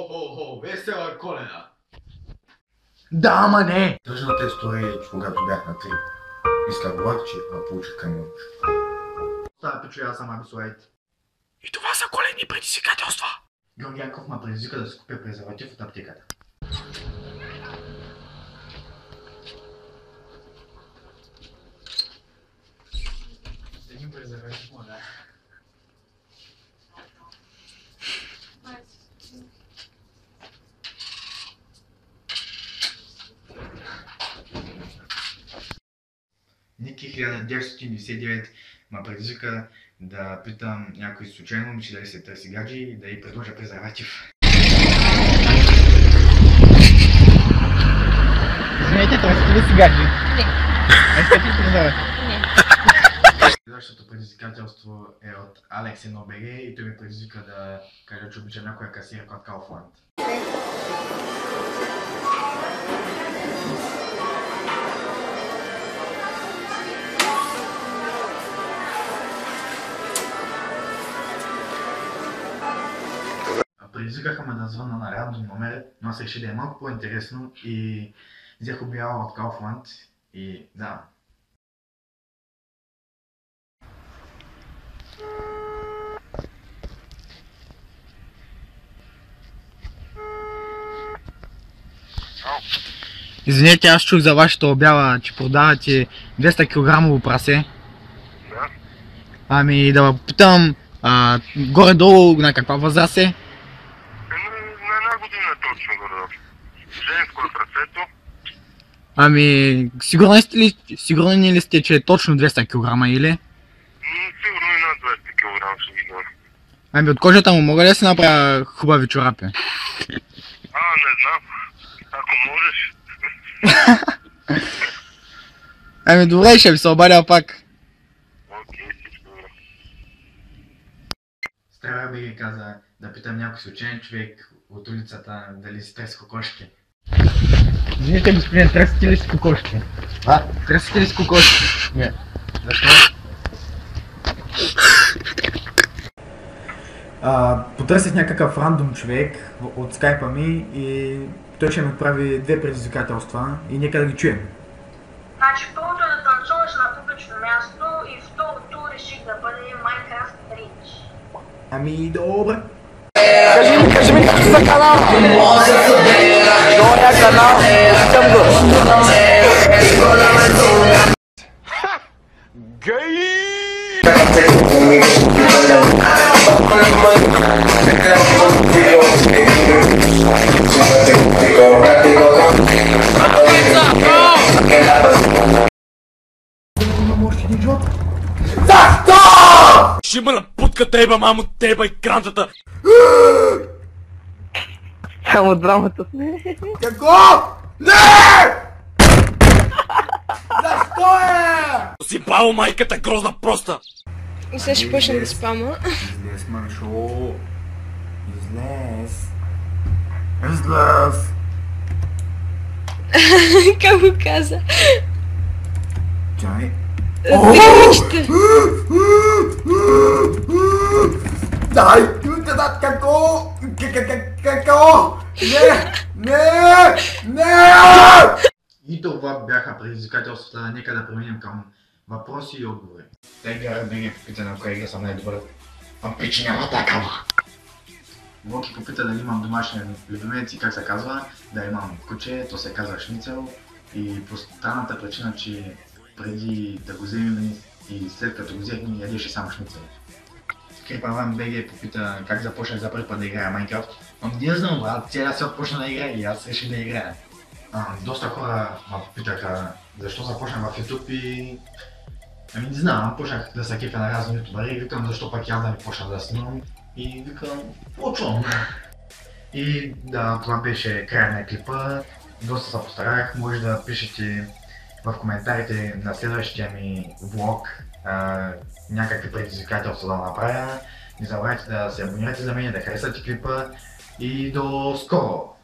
Хо, весела Коледа! Да, ама не! Тъжна те история, когато бях на трип. И следовато, че получих камион. Става пичо, аз съм Абисуайт. И това са големи предизвикателства! Георги Янков ме предизвика да си купя презерватив от аптеката. Един презерватив, да. Ники 1999 ме предизвика да питам някой случайно момиче дали се търси гаджи и да й предложа презерватив. Извинете, търсите ли си гаджи? Не. А искате ли презерватив? Не. Следващото предизвикателство е от Алекс БГ и той ми предизвика да кажа, че обичам някоя касирка от Kaufland. Предизвикаха ме да звънна на рандом номер, но аз реши да е малко по-интересно и взех обява от Kaufland и да. Извинете, аз чух за вашата обява, че продавате 200 кг прасе. Да. Ами да попитам, горе-долу на каква възраст е? На една година точно горе. Женско е прасето. Ами, сигурни ли сте, че е точно 200 кг или? Сигурно и над 200 кг ще ги горе. Ами от кожата му мога ли да си направя хубави чорапи? Не знам. Ако можеш. Ами добре, ще ви се обадя пак. Окей, всичко добре. Стара БГ каза да питам някой случайен човек от улицата дали си търси кокошки. Извинете, господин, търсите ли си кокошки? А? Търсите ли си кокошки? Не. Защо? Потърсих някакъв рандом човек от скайпа ми и той ще ми отправи две предизвикателства и нека да ги чуем. Значи първото е да танцуваш на публично място и второто реших да бъде Minecraft Rich. Ами добре. Кажи ми какви са канал? Жоня канал, искам го. Ще има напутка теба, мамо, теба и кранчата! Само драмата сме. Какво? Не! Защо е? Си бао майката, грозна проста! И сега ще почна да спама. Излез, маншо. Излез. Излез. Как го каза? Чай. Приключите. Дай! Какво? Какво? Не! И това бяха предизвикателствата. Нека да преминем към въпроси и отговори. Тегър БГ попита на коя игра съм най-добър. Пич няма такава. Воки попита дали имам домашен любимец и как се казва. Да, имам куче, то се казва Шницел. И по странната причина, че преди да го вземем и след като го взехме, ядеше само Шницел. Крипаван БГ попита как започнах за първи път да играя Майнкрафт. Не знам, брат, целия свят почна да играе и аз реших да играя. Доста хора ме попитаха защо започнах в YouTube и... Ами не знам, почнах да се кефя на разни ютубъри и викам защо пък аз да не почна да снимам и викам почвам. И да, това беше края на клипа, доста се постарах, може да пишете в коментарите на следващия ми влог някакви предизвикателства да направя. Не забравяйте да се абонирате за мен, да харесате клипа и до скоро!